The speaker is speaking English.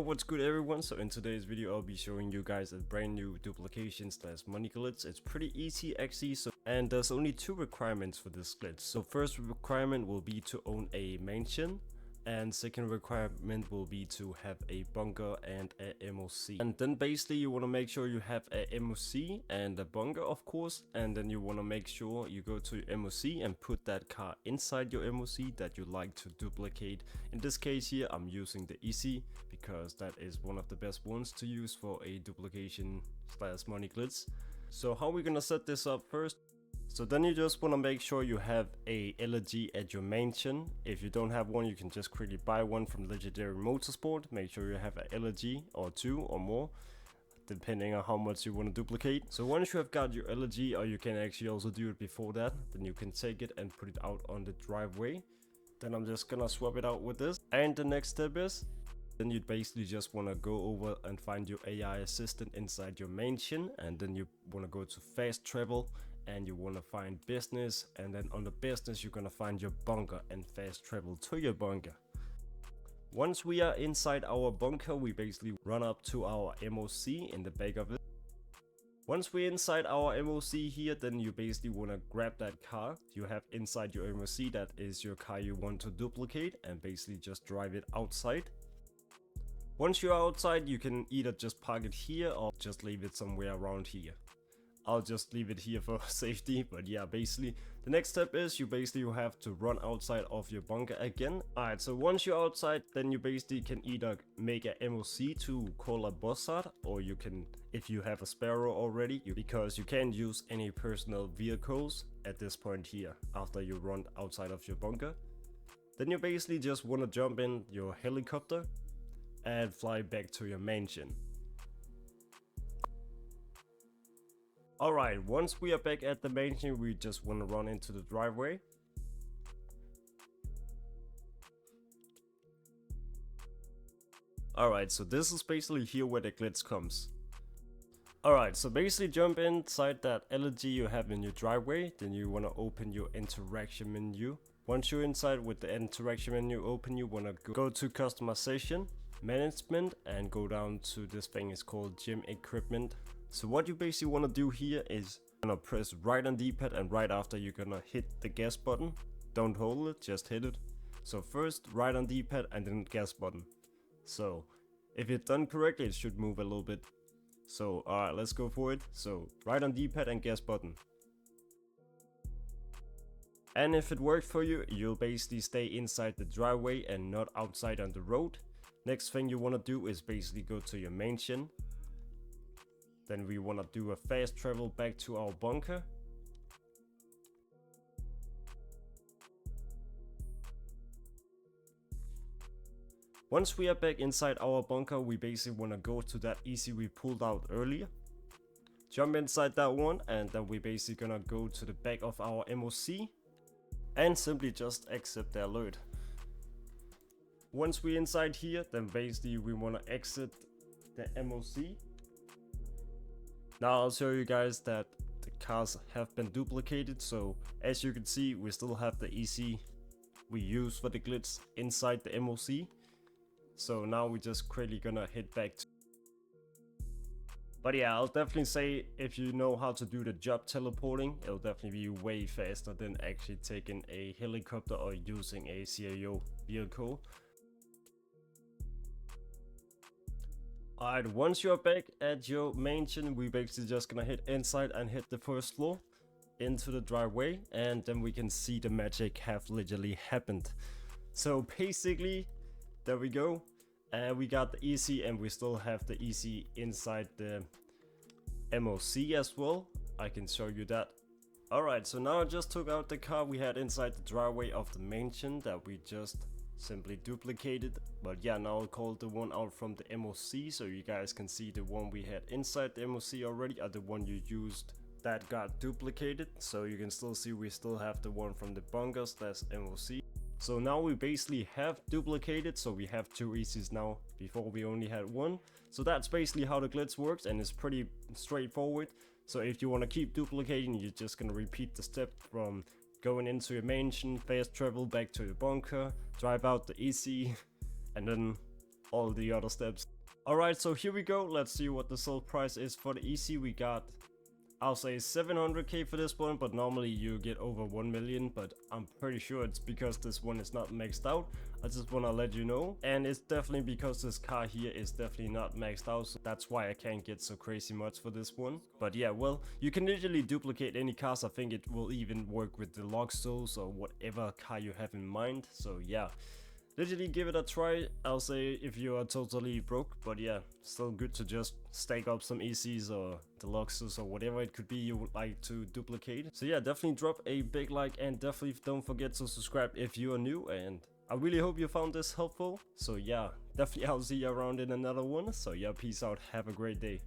What's good everyone? So in today's video I'll be showing you guys a brand new duplication / money glitch. It's pretty easy actually, and there's only two requirements for this glitch. So first requirement will be to own a mansion, and second requirement will be to have a bunker and a MOC. And then basically you want to make sure you have a MOC and a bunker, of course, and then you want to make sure you go to your MOC and put that car inside your MOC that you like to duplicate. In this case here I'm using the easy because that is one of the best ones to use for a duplication / money glitch. So how are we gonna set this up first? So then you just want to make sure you have a elegy at your mansion. If you don't have one, you can just quickly buy one from Legendary Motorsport. Make sure you have an elegy or two or more, depending on how much you want to duplicate. So once you have got your elegy, or you can actually also do it before that, then you can take it and put it out on the driveway. Then I'm just gonna swap it out with this. And the next step is, then you basically just want to go over and find your AI assistant inside your mansion, and then you want to go to fast travel and you want to find business, and then on the business you're gonna find your bunker and fast travel to your bunker. Once we are inside our bunker, we basically run up to our MOC in the back of it. Once we're inside our MOC here, then you basically want to grab that car you have inside your MOC, that is your car you want to duplicate, and basically just drive it outside. Once you're outside, you can either just park it here or just leave it somewhere around here. I'll just leave it here for safety, but yeah, basically the next step is you have to run outside of your bunker again. Alright, so once you're outside, then you basically can either make a MOC to call a buzzard, or you can, if you have a Sparrow already, because you can't use any personal vehicles at this point here after you run outside of your bunker. Then you basically just want to jump in your helicopter and fly back to your mansion. Alright, once we are back at the mansion, we just want to run into the driveway. Alright, so this is basically here where the glitch comes. Alright, so basically jump inside that elegy you have in your driveway, then you want to open your interaction menu. Once you're inside with the interaction menu open, you want to go to customization, management, and go down to this thing is called gym equipment. So what you basically want to do here is gonna press right on D-pad, and right after you're gonna hit the gas button. Don't hold it, just hit it. So first right on D-pad and then gas button. So if it's done correctly, it should move a little bit. So alright, let's go for it. So right on D-pad and gas button. And if it worked for you, you'll basically stay inside the driveway and not outside on the road. Next thing you want to do is basically go to your mansion. Then we want to do a fast travel back to our bunker. Once we are back inside our bunker, we basically want to go to that easy we pulled out earlier. Jump inside that one, and then we basically gonna go to the back of our MOC and simply just accept the alert. Once we're inside here, then basically we want to exit the MOC. Now I'll show you guys that the cars have been duplicated. So as you can see, we still have the EC we use for the glitch inside the MOC. So now we're just quickly gonna head back to. But yeah, I'll definitely say if you know how to do the job teleporting, it'll definitely be way faster than actually taking a helicopter or using a CAO vehicle. Alright, once you're back at your mansion, we basically just gonna hit inside and hit the first floor into the driveway, and then we can see the magic have literally happened. So basically, there we go. And we got the EC, and we still have the EC inside the MOC as well. I can show you that. Alright, so now I just took out the car we had inside the driveway of the mansion that we just simply duplicated. But yeah, now I'll call the one out from the MOC so you guys can see the one we had inside the MOC already are the one you used that got duplicated. So you can still see we still have the one from the bunker / MOC. So now we basically have duplicated, so we have two ECs now. Before we only had one. So that's basically how the glitch works, and it's pretty straightforward. So if you want to keep duplicating, you're just gonna repeat the step from going into your mansion, fast travel back to your bunker, drive out the EC, and then all the other steps. Alright, so here we go. Let's see what the sold price is for the EC. We got, I'll say 700k for this one, but normally you get over 1 million, but I'm pretty sure it's because this one is not maxed out. I just want to let you know, and it's definitely because this car here is definitely not maxed out, so that's why I can't get so crazy much for this one. But yeah, well, you can literally duplicate any cars. I think it will even work with the log stills or whatever car you have in mind. So yeah, literally give it a try. I'll say if you are totally broke, but yeah, still good to just stack up some ECs or deluxes or whatever it could be you would like to duplicate. So yeah, definitely drop a big like, and definitely don't forget to subscribe if you are new, and I really hope you found this helpful. So yeah, definitely I'll see you around in another one. So yeah, peace out, have a great day.